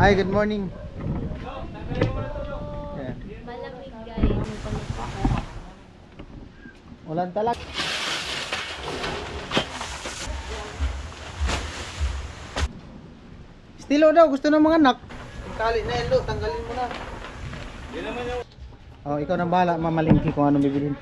Hi, good morning. Yeah. Malamig guys. Ulan talaga. Estilo daw, gusto ng mga anak. Tali na yan, Lo. Tanggalin mo na. Oh, ikaw nang bahala, mamalingki kung anong bibilin.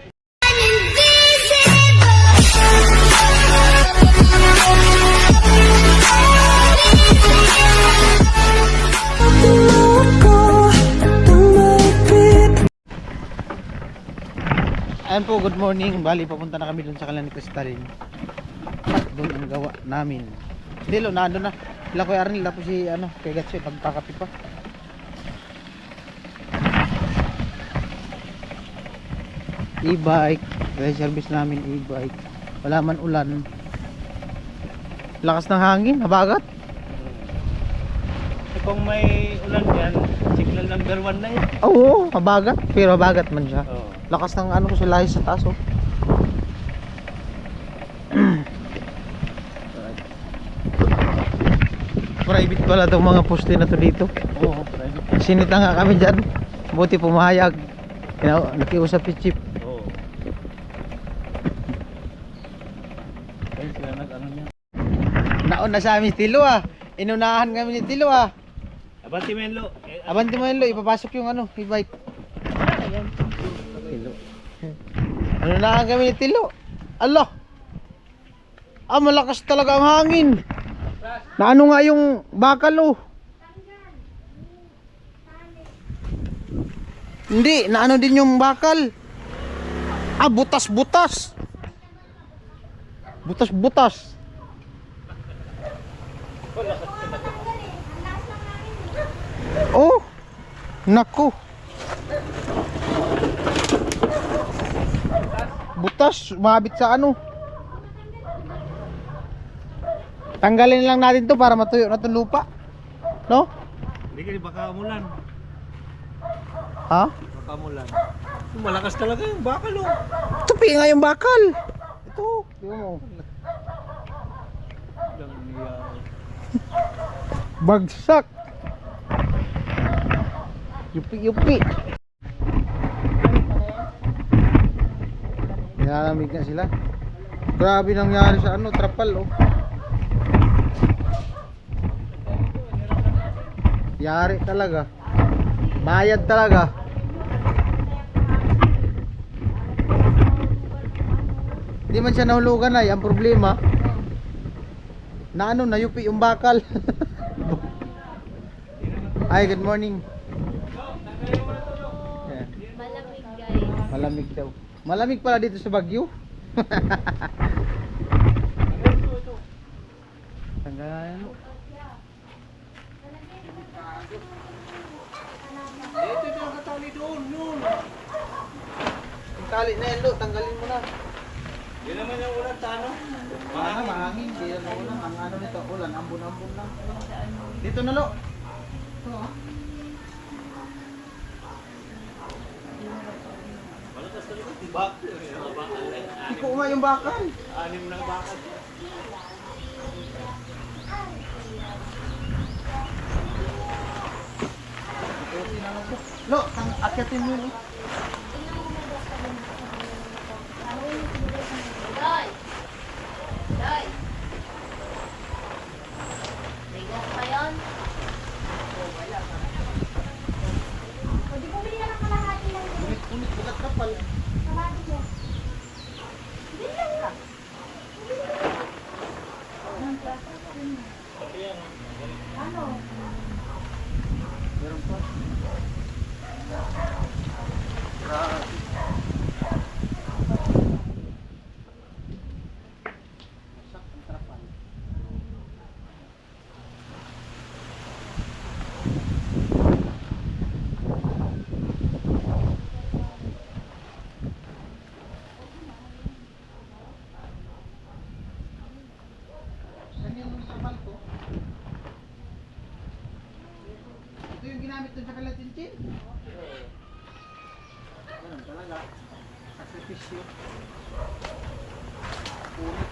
Ayan po, good morning. Bali, papunta na kami dun sa kalan ni Crystalline. Doon ang gawa namin. Dilo, nandun na. Sila Kuya Arnel, tapos si kay Gatsoy, pagpakapi pa. E-bike. Kaya service namin e-bike. Wala man ulan. Lakas ng hangin, habagat. Kung may ulan dyan, signal number 1 na yun. Oo, habagat. Pero habagat man siya. Oo. Lakas ng ko sa lahis sa taas, oh. Private pala itong mga poste na to dito. Oo, private. Sinita nga kami dyan. Buti pumayag. Nakiusap si Chip. Oo. Kaya sila nag-ano niya. Naon na sa amin si Tilo, ah. Inunahan kami ni Tilo, ah. Abanti Menlo. Abanti mo yun, Lo. Ipapasok yung e-bike. Tilo. Inunahan kami ni Tilo. Allah. Malakas talaga ang hangin. Naano nga yung bakal, oh. Hindi, naano din yung bakal. Butas-butas. Butas-butas. Oh, naku. Butas, umabit sa Tanggalin lang natin to para matuyo na itong lupa. No? Hindi ka, baka umulan. Ha? Baka umulan. Malakas talaga yung bakal, oh. Tupi nga yung bakal. Ito, yun mo. Lang niya. Bagsak. Yupi-yupi. Nilalamig na sila. Grabe nangyari sa trapal, oh. Yari talaga. Bayad talaga. Hindi man siya nahulugan ay. Ang problema nayupi yung bakal. Ay, good morning. Yeah. Malamig guys. Malamig daw. Malamig pala dito sa Baguio. Tanggalan mo. Ito yung katali doon, yun. Yung tali na yan, Lo. Tanggalin mo na. Hindi naman yung ulan sa ano. Mahangin. Hindi na ulan. Ang nito, ulan. Ambon-ambon lang. Dito na, Lo. Malakas talaga yung bakal. Iko nga yung bakal. Anim ng bakal. Lo, akyatin mo yun. Doy! Doy! May gas pa yun? Pwede bumili na ng kalahati lang yun. Unit-unit, bukat kapal. Kalahati mo. Bili lang ka. Ano? Meron pa. Grabe. Sak ang trapal. Ito yung ginamit dun sa Kalatintin. Ganun talaga. Sakripisyo. Punit.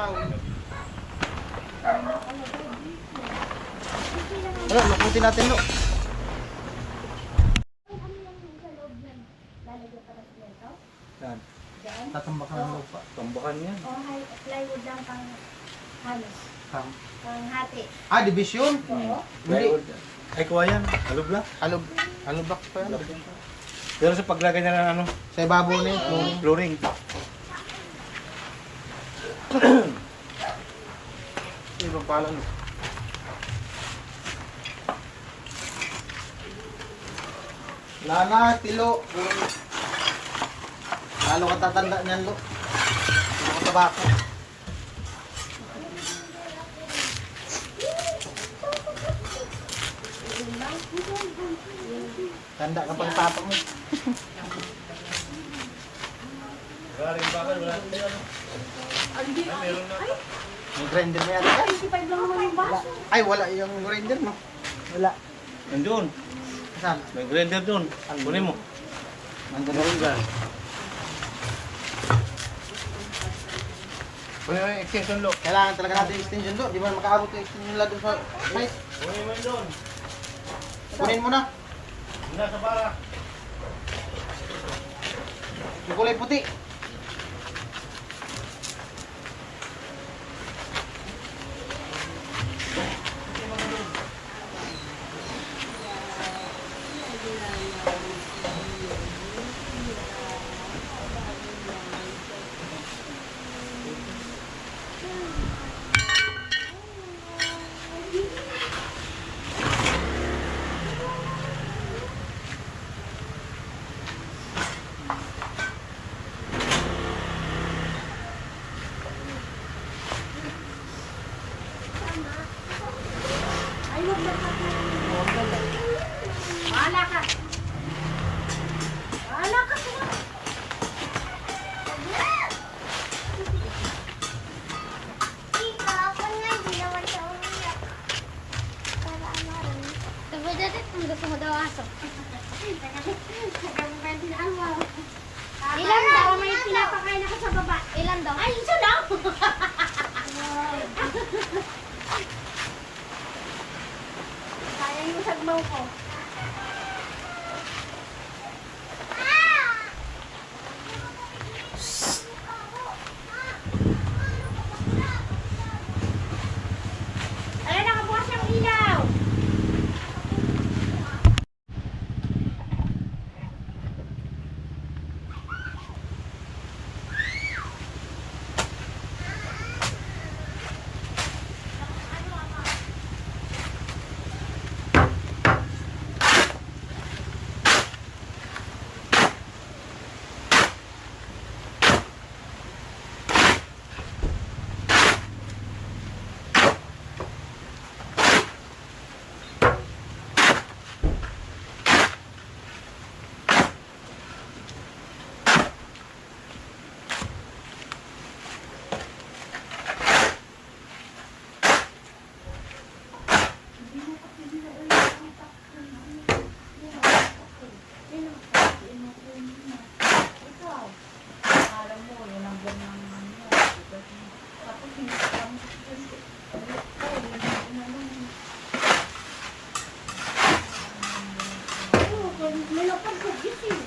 tao. Wala, lukutin natin lo. Yan. Tatambakan ng lupa. Tambakan yan. O plywood lang pang halos. Pang hati. Ah, division? Oo. Hindi. Ay, kuha yan. Alubla. Alog block pa yan. Pero sa paglagay niya ng ano, Sa ibabaw na yun. flooring. Ibang palang. Lana, tilo. Lalo ka tatanda niyan, lo. Tilo ka tabako. Tanda ka pang tapak mo. Galing bakal, wala tayo. Meron na. May grinder mo yata. 25 lang naman yung baso. Ay, wala yung grinder mo. Wala. Nandun. Saan? May grinder dun. Kunin mo. Nandun na rin dyan. Kunin mo yung extension lock. Kailangan talaga natin yung extension doon. Di ba makaabot yung extension lang doon sa site? Kunin mo yun dun. Kunin mo na. Nasa para. Yung kulay puti. Ay, huwag na Bahala ka. Bahala ka sila. Ika, ako nga, hindi naman siya umiyak. Para ano rin. Diba dati kung gusto mo daw aso? Ilan daw? May pinapakain ako sa baba. Ilan daw? Ay, isa lang! Sayang yung sagmaw ko. Ayun, nakabukas yung ilaw! May lapag ko, gising.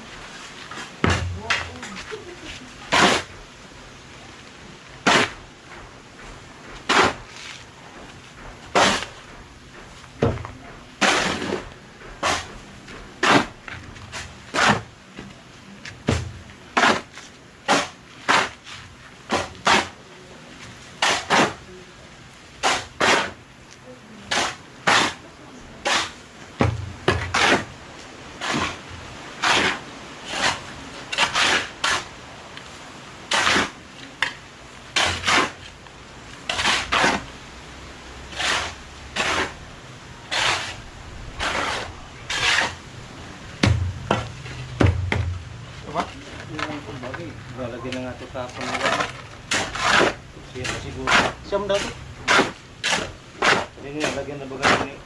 Lalagyan na nga ito tapon nila. Siya na siguro. Siyam daw. Hindi nga, lagyan na baga ni.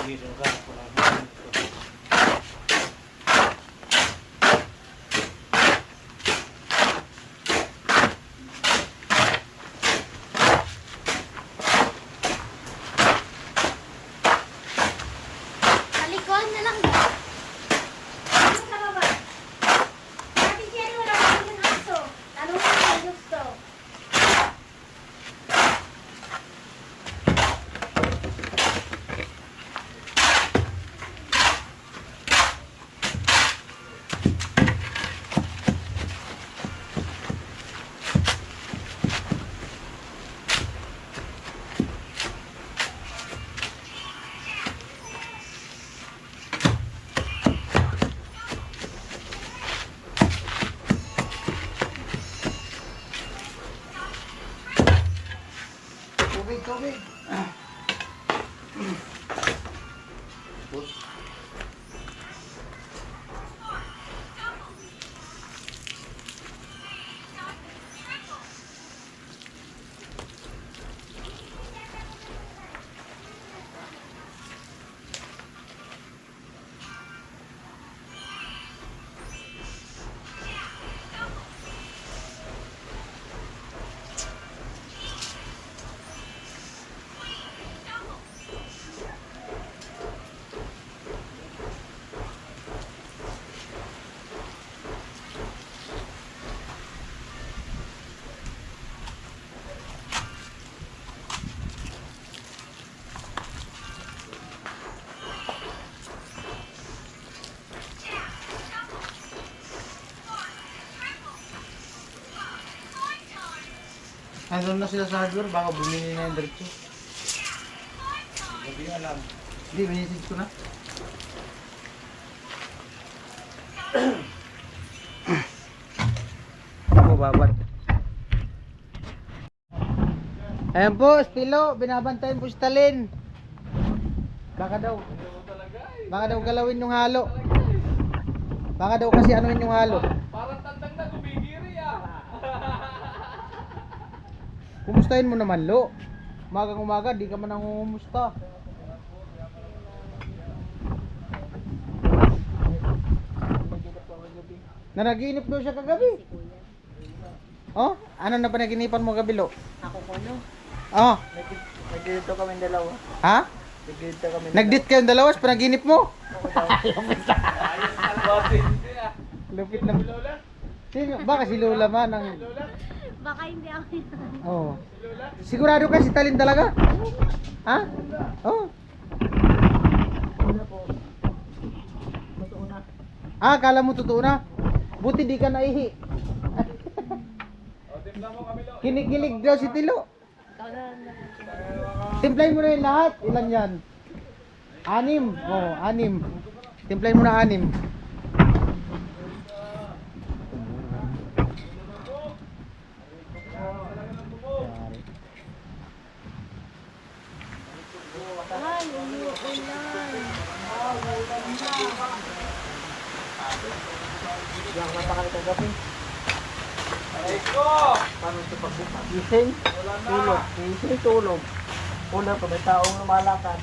Gisong ka. tubig. Andun na sila sa hardware, baka bumili na yung diretso. Hindi ko alam. Hindi, minisid ko na. Ako babad. Ayan po, Stilo, binabantayan po si Talin. Baka daw galawin yung halo. Baka daw kasi anuin yung halo. Parang tandang na gumigiri ah. Kumustahin mo naman, Lo. Umagang umaga, di ka man nangungumusta. Nanaginip daw siya kagabi. Oh, ano na panaginipan mo gabi, Lo? Ako ko no. Oh, Nagdito kami dalawa. ha? Nagdito kami Nagdit kayong dalawa sa panaginip mo? Bakit? Lupit na. Sino? Baka si Lola man ang... Baka hindi ako yun. Oh. Sigurado ka si Talin talaga? Ha? Oh. Ah, kala mo totoo na? Buti di ka naihi. Kinikilig daw si Tilo. Timplahin mo na yung lahat. Ilan yan? 6. Oh, 6. Timplahin mo na 6. Ay, Diyan mata kami kagabi. Aray ko! Paano ito pagbuka? Gising. Tulog. Gising, tulog. Una pa may taong lumalakad.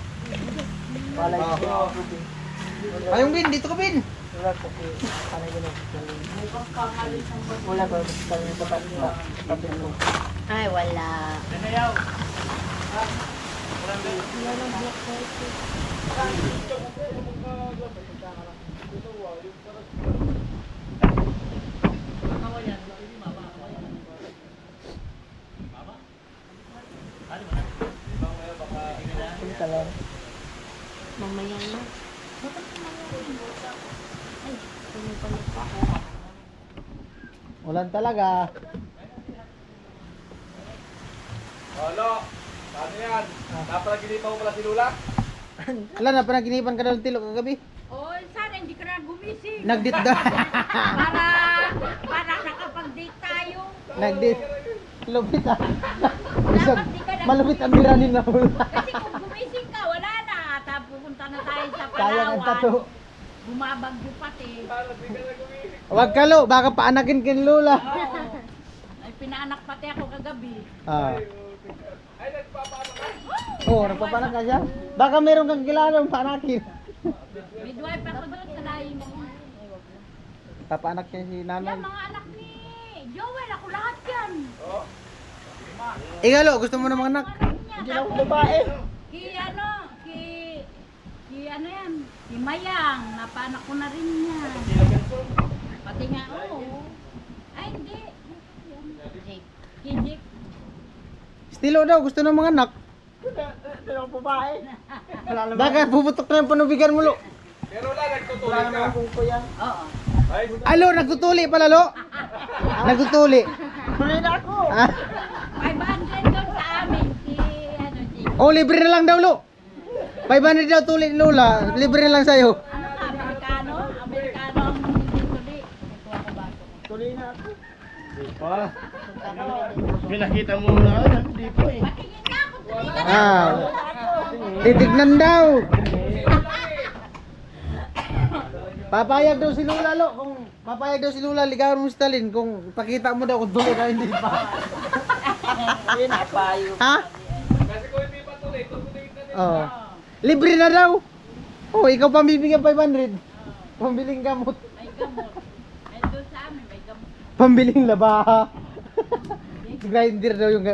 Walay siya. Ayong Bin, dito ka Bin. Wala ko si kanay ganun. Wala ko kami sa tabi mo. Ay, wala. Punta lang. Mamaya na. Ay, pumupalit ako. Ulan talaga. Halo! Paano yan? Napalaginipan mo pala si Lula? Wala na, panaginipan ka daw ng Tilo kagabi. Oh, sana hindi ka na gumising. Nagdit daw. Para nakapag-date tayo. Nagdit. Lupit ah. Dapat di ka na Malupit ang biranin na hula. Kasi kung gumising ka, wala na. Tapos pupunta na tayo sa Sayang ang tato. Palawan. Bumabagyo pati. Wag ka Lo, baka paanakin kay Lola. Oo. Ay, pinaanak pati ako kagabi. Ah. Ay, nagpapaanak ka? Oo, nagpapanak ka siya. Baka meron kang kilala ng paanakin. Midwife ako doon sa laing mo. Papaanak siya si Yan, nanay. mga anak ni Joel. Ako lahat yan. Ikaw Lo, gusto mo ng mga anak? Hindi Ako babae. Ki ano yan, si Mayang, napaanak ko na rin yan. Pati nga, oo. Ay, hindi. Ki Jake. Stilo daw, gusto ng mga anak. Hindi ako babae. Wala naman. Baka puputok na yung panubigan mo Lo. Pero wala, Wala nagtutuloy ka. naman kung kuya. Oo. Ay, Alo, nagtutuli pala Lo. Nagtutuli. Tuloy na ako. Ah. 500 doon sa amin. Si Oh, libre na lang daw Lo. 500 daw tuli ni Lola, libre na lang sa'yo. ano ka, Amerikano? Amerikano ang tuli. Ito ako ba? Tuloy na ako. Pinakita mo na, hindi po eh. Patingin na ako Ah. Titignan daw. Papayag daw si Lula lo. Kung papayag daw si Lula, ligawan mo si Stalin. Kung pakita mo daw kung tuloy na hindi pa. Ayun, napayo. Ha? Kasi kung hindi pa tuloy, tutuloy na din. Oh. Libre na daw. Oh, ikaw pambibigyan 500. Pambiling gamot. May gamot. May doon sa amin, may gamot. Pambiling labaha. Grinder daw yung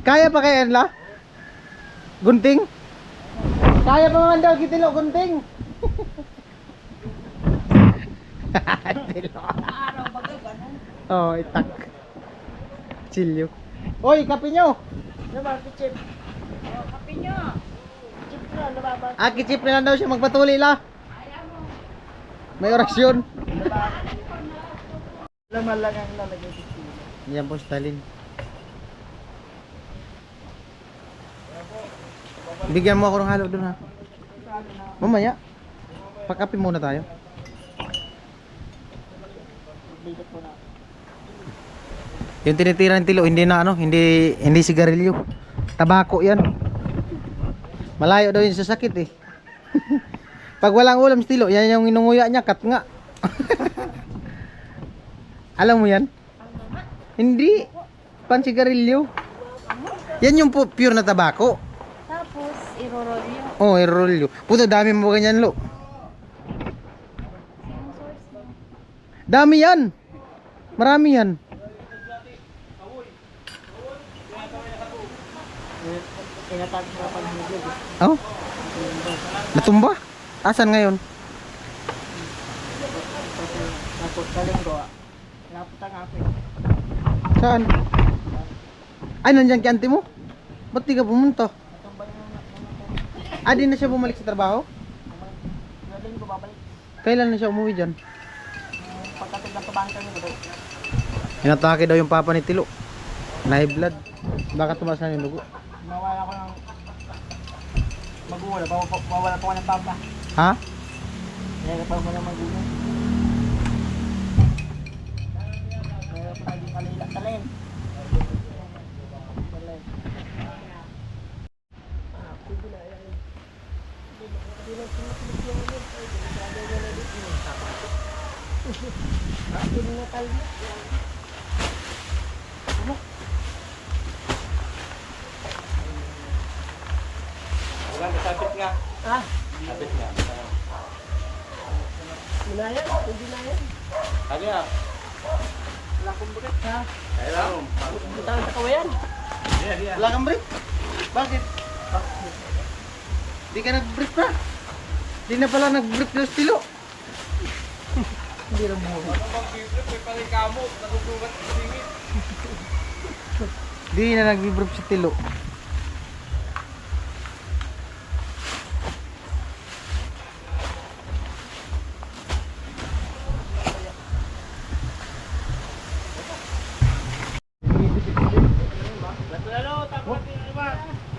kaya pa kaya la? Gunting? Kaya pa man daw kitilo gunting. Tilo. Araw baga ganun. Oh, itak. Chilyo. Oy, kape nyo. Naman, chip. O, kape nyo. Chip na, nababa. Kichip na lang daw siya magpatuli la. Ayaw mo. May orasyon. Laman lang ang lalagay dito. Yan po Stalin. Bigyan mo ako ng halo doon ha. Mamaya. Pakape muna tayo. Dito po na. Yung tinitira ng tilo, hindi na ano, hindi sigarilyo. Tabako yan. Malayo daw yun sa sakit eh. Pag walang ulam si tilo, yan yung inunguya niya, kat nga. Alam mo yan? Hindi. Pansigarilyo. Yan yung pure na tabako. Tapos, irorolyo. Oh, irolyo. Puto, dami mo ganyan lo. Dami yan. Marami yan. Tinatag sa panghigil. Oh? Natumba? Asan ngayon? Tapos kalinggo. Napunta nga po. Saan? Ay, nandyan kay auntie mo? Ba't di ka pumunta? Ah, di na siya bumalik sa trabaho? Kalinggo babalik. Kailan na siya umuwi dyan? Pagkatid ng pabangka nito. Inatake daw yung papa ni Tilo. Na high blood. Baka tumaas na yung dugo. Mawala ko ng magulang. Mawala po ko ng papa. Ha? Kaya pa mo ng magulang. Kaya pa naging kalila. Talin. Wala, nasabit nga. Ah, Sabit nga. dinaya? Hindi na yan. Sabi nga. Wala kong bukat ha. Kaya lang. Butahan sa kawayan. Yeah, yeah. Wala kang brief? Bakit? Di ka nag-brief pa? Di na pala nag-brief yung Tilo. Hindi na mo. Ano bang biblik? May palikamo. Nagugugat sa singit. Di na nag-brief si Tilo.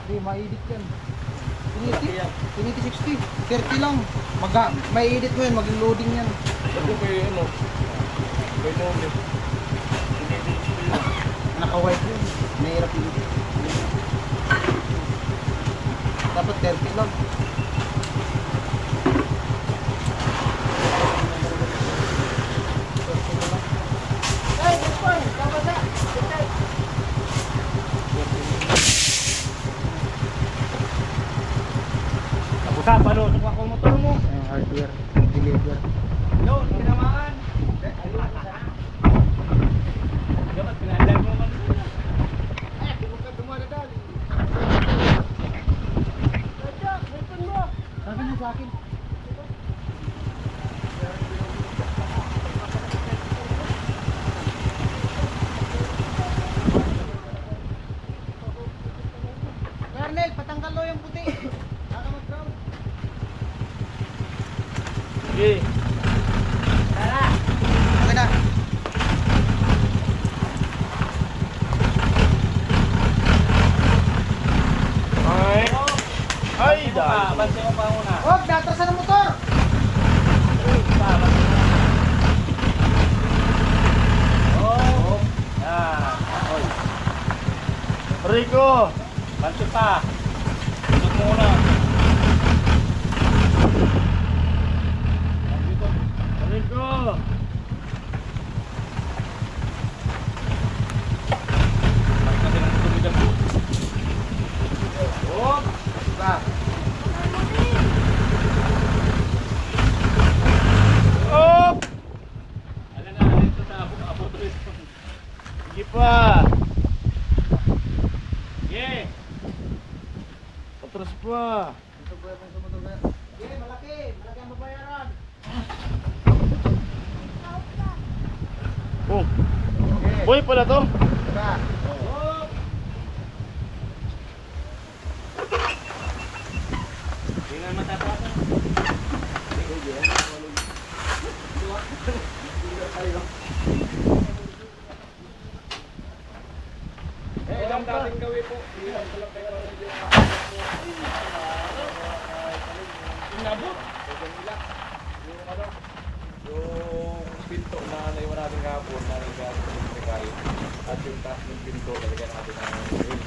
Di, ma-edit yan. Tiniti 60. 30 lang. May edit mo yan, mag-loading yan. Ito kayo ano. May nome. Naka-white yun. Mahirap yun. Dapat 30 lang. Kapusa, palusok ako motor mo. Yung hardware, deliver. Yun, tinamaan. Dapat pinahandal mo man. Ay, huwag ka dumadadali. Sabi niyo sa akin. Kernel, patanggal lo yung puti. Baka mag-brown. Sige. Okay na. Ay. Ay, dahil. Bansin mo pa muna. Huwag, datrasan ang motor. Oh. Yan. Oy. Rico. Pancho pa. Tulog muna. Arin ko. Kasi nang tumidam po. Oh, diba? Oh! Alam na, ito sa abot ito. Sige pa. Yeah. Patras pa. Okay, malaki ang babayaran. Oh. Boy pala to. Diba? Hindi na matatasan. Eh, ilang dating gawin po. Inabot. Yung pinto na naiwan natin kahapon na nagkakaroon ng pagkain at yung taas ng pinto talagyan natin ng grill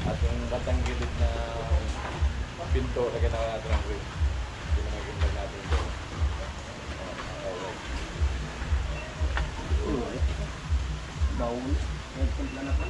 at yung batang gilid na pinto lagyan natin ng grill. Yun ang magiging natin doon. Baul. Nagpunta na pa.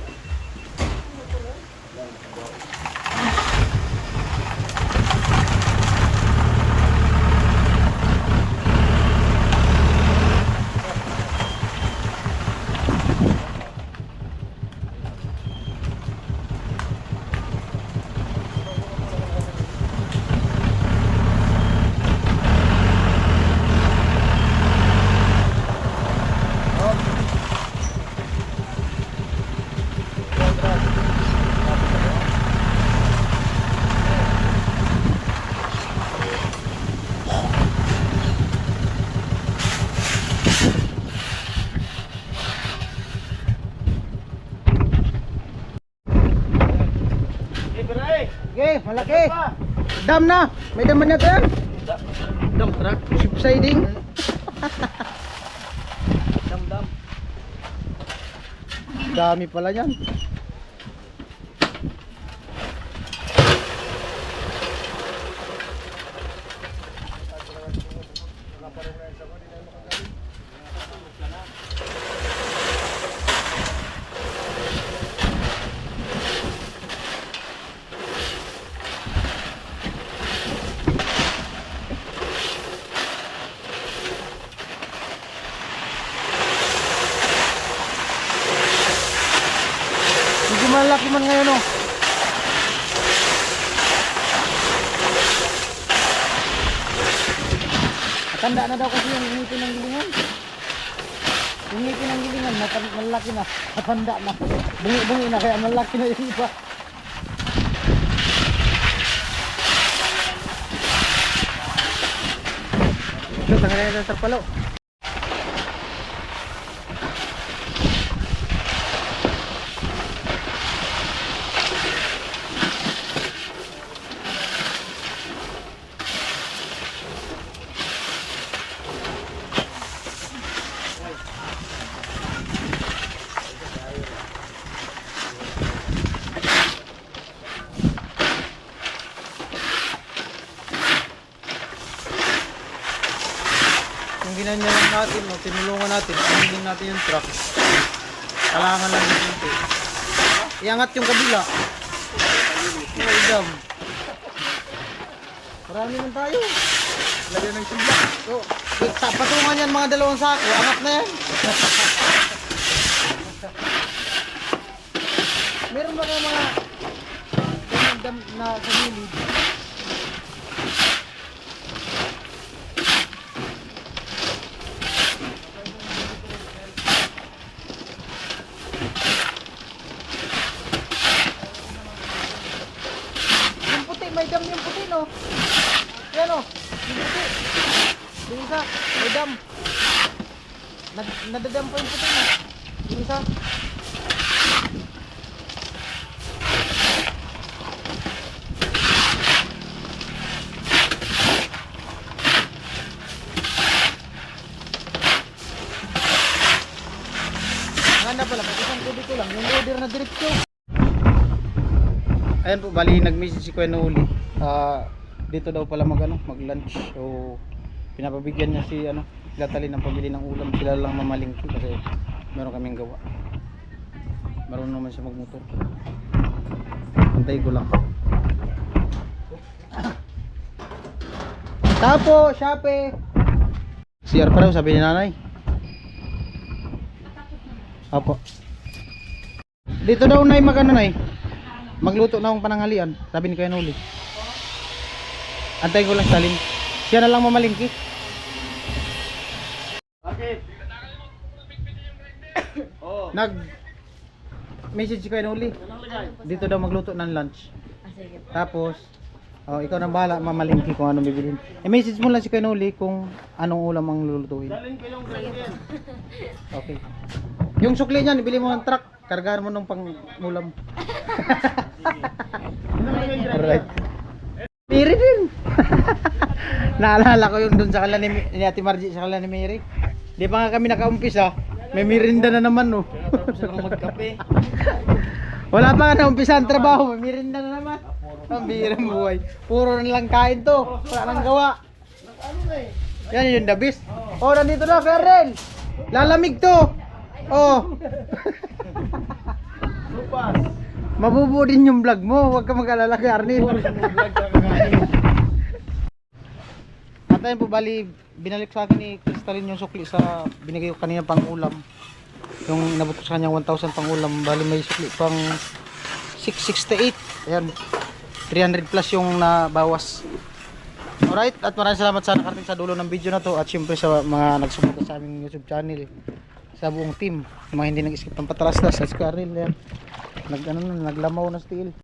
Okay, malaki. Dam na. May dam na yan. Dam truck. Subsiding. Dam. Dami pala yan. Medyo malaki man ngayon oh. Matanda na daw kasi yung ngipin ng gilingan. Yung ngipin ng gilingan, malaki na. Matanda na. Bungi-bungi na kaya malaki na yung iba. Ito, tanggalin na sa palo. Yung ginanyan natin, no, tinulungan natin, aminin natin yung truck. Kailangan lang yung pinto. Iangat yung kabila. May dam. Marami lang tayo. Lagyan ng simba. So, patungan yan mga 2 sako. Angat na yan. Meron ba kayo mga dam na sa gilid? May dam yung puti no. Yan o. Yung puti. Yung isa. May dam. Nadadam pa yung puti no. Yung isa. Ang ganda pala. Pag isang tubig ko lang. Yung order na diretsyo. Ayan po, bali nag-message si Kuya Noli. Dito daw pala mag-lunch. So pinapabigyan niya si Natalie ng pabili ng ulam. Sila lang mamalingki kasi meron kaming gawa. Marunong naman siya magmotor. Antay ko lang. Tapo, Shape. CR pa daw, sabi ni nanay. Apo. Dito daw nay nay. Magluto na akong pananghalian, sabi ni Kuya Noli. Antay ko lang salin. Siya na lang mamalingki. Bakit? Oh. Nag message si Kuya Noli. Anong lagay? Dito daw magluto ng lunch. Ah, sige. Tapos ikaw nang bahala mamalingki kung anong bibilhin. I-message mo lang si Kuya Noli kung anong ulam ang lulutuin. Dalhin ko yung grinder. Okay. Yung sukli niyan, ibili mo ng truck, kargahan mo nung pang-ulam. Alright. Mary din. Naalala ko yung dun sa kala ni Ate Margie sa kala ni Mary. Di pa nga kami nakaumpisa. May merinda na naman no. Tapos ako magkape. Wala pa nga naumpisa ang trabaho, may merinda na naman. Ang birang buhay. Puro na lang kain to. Wala nang gawa. Ano na eh? Yan yung the best. Oh, nandito na, Ferrell. Lalamig to. Oh. Lupas. Mabubuo din yung vlog mo. Huwag ka mag-alala kay Arnel. Vlog ka kakain. At ayun po, bali, binalik sa akin ni Crystalline yung sukli sa binigay ko kanina pang ulam. Yung inabot ko sa kanya 1,000 pang ulam. Bali may sukli pang 668. Ayan. 300 plus yung nabawas. Alright, at maraming salamat sa nakarating sa dulo ng video na to. At syempre sa mga nagsuporta sa aming YouTube channel. Sa buong team. Yung mga hindi nag-skip ng patalaslas. At si Arnel yan. Naglamaw na steel.